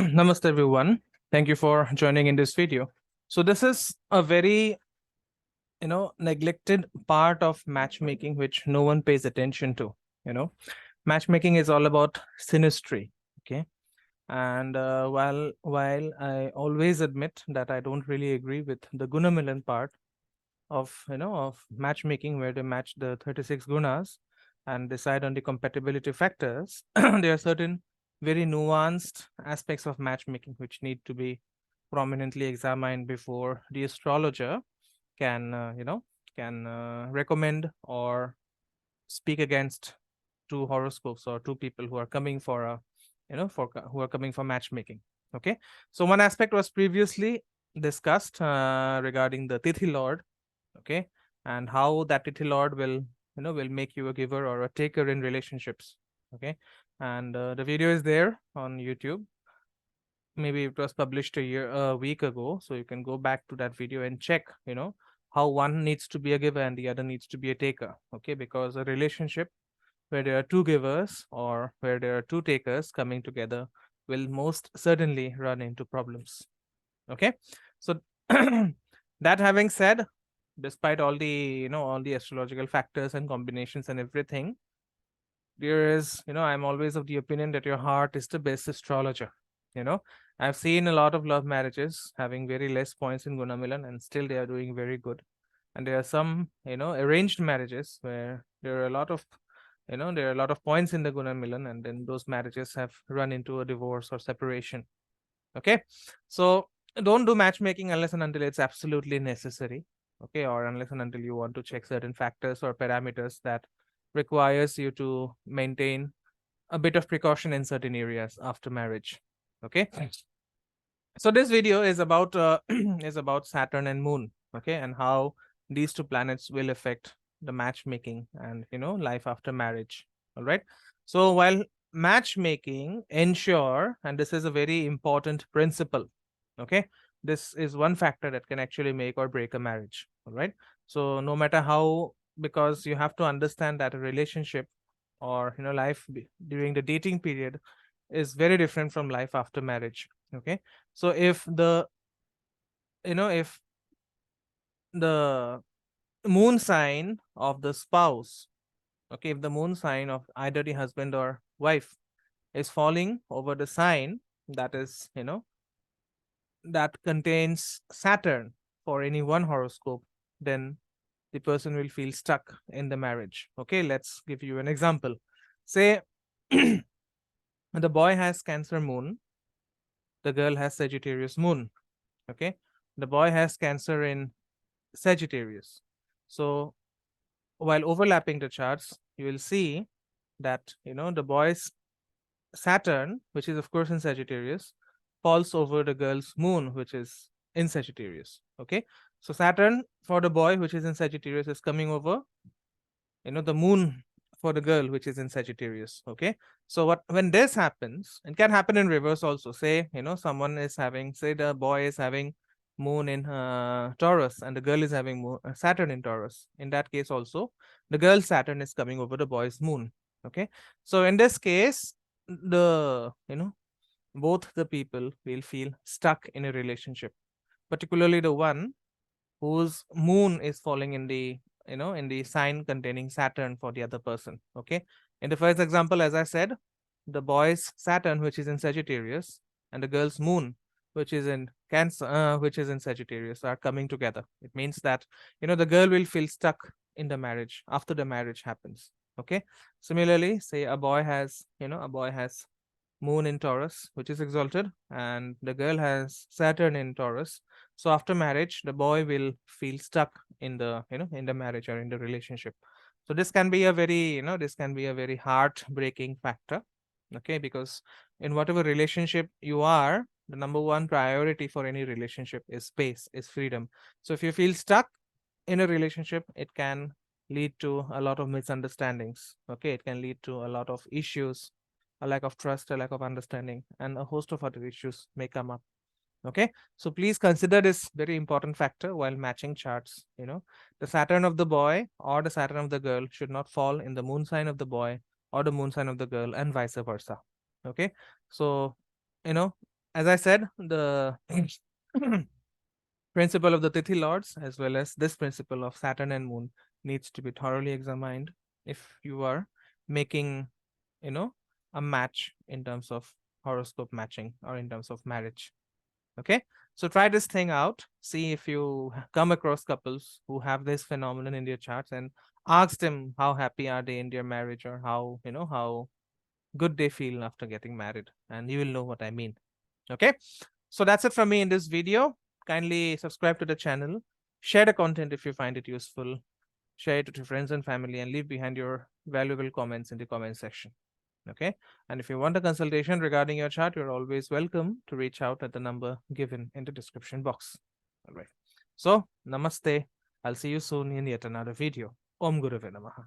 Namaste everyone. Thank you for joining in this video. So this is a very neglected part of matchmaking which no one pays attention to. Matchmaking is all about synastry. Okay. And while I always admit that I don't really agree with the Gunamilan part of matchmaking, where they match the 36 gunas and decide on the compatibility factors, there are certain very nuanced aspects of matchmaking which need to be prominently examined before the astrologer can recommend or speak against two horoscopes or two people who are coming for a who are coming for matchmaking. Okay, so one aspect was previously discussed regarding the tithi lord. Okay, and how that tithi lord will make you a giver or a taker in relationships. Okay, and the video is there on YouTube. Maybe it was published a week ago, so you can go back to that video and check how one needs to be a giver and the other needs to be a taker. Okay, because a relationship where there are two givers or where there are two takers coming together will most certainly run into problems. Okay, so that having said, despite all the all the astrological factors and combinations and everything, there is I'm always of the opinion that your heart is the best astrologer. I've seen a lot of love marriages having very less points in Gunamilan and still they are doing very good. And there are some arranged marriages where there are a lot of there are a lot of points in the Gunamilan, and then those marriages have run into a divorce or separation. Okay, so don't do matchmaking unless and until it's absolutely necessary. Okay, or unless and until you want to check certain factors or parameters that requires you to maintain a bit of precaution in certain areas after marriage. Okay, so this video is about is about Saturn and Moon. Okay, and how these two planets will affect the matchmaking and life after marriage. All right, so while matchmaking ensure, and this is a very important principle, okay, this is one factor that can actually make or break a marriage. All right, so no matter how, because you have to understand that a relationship or life during the dating period is very different from life after marriage. Okay, so if the if the moon sign of the spouse, okay, if the moon sign of either the husband or wife is falling over the sign that is that contains Saturn for any one horoscope, then the person will feel stuck in the marriage. Okay, let's give you an example. Say the boy has Cancer moon, the girl has Sagittarius moon. Okay, the boy has Cancer in Sagittarius. So while overlapping the charts, you will see that the boy's Saturn, which is of course in Sagittarius, falls over the girl's moon, which is in Sagittarius. Okay, so Saturn for the boy, which is in Sagittarius, is coming over the moon for the girl, which is in Sagittarius. Okay, so when this happens, it can happen in reverse also. Say someone is having, say the boy is having moon in Taurus and the girl is having Saturn in Taurus. In that case also, the girl's Saturn is coming over the boy's moon. Okay, so in this case, the both the people will feel stuck in a relationship, particularly the one whose moon is falling in the in the sign containing Saturn for the other person. Okay, in the first example, as I said, the boy's Saturn, which is in Sagittarius, and the girl's moon, which is in Cancer, which is in Sagittarius, are coming together. It means that the girl will feel stuck in the marriage after the marriage happens. Okay, similarly, say a boy has moon in Taurus, which is exalted, and the girl has Saturn in Taurus. So after marriage, the boy will feel stuck in the in the marriage or in the relationship. So this can be a very this can be a very heartbreaking factor. Okay, because in whatever relationship you are, the number one priority for any relationship is space, is freedom. So if you feel stuck in a relationship, it can lead to a lot of misunderstandings. Okay, it can lead to a lot of issues, a lack of trust, a lack of understanding, and a host of other issues may come up. Okay, so please consider this very important factor while matching charts. The Saturn of the boy or the Saturn of the girl should not fall in the moon sign of the boy or the moon sign of the girl, and vice versa. Okay, so as I said, the principle of the Tithi lords, as well as this principle of Saturn and Moon, needs to be thoroughly examined if you are making, you know, a match in terms of horoscope matching or in terms of marriage. Okay, so try this thing out. See if you come across couples who have this phenomenon in their charts, and ask them how happy are they in their marriage, or how, how good they feel after getting married, and you will know what I mean. Okay, so that's it from me in this video. Kindly subscribe to the channel, share the content if you find it useful, share it with your friends and family, and leave behind your valuable comments in the comment section. Okay, and if you want a consultation regarding your chart, you're always welcome to reach out at the number given in the description box. All right, so namaste. I'll see you soon in yet another video. Om Guruve Namaha.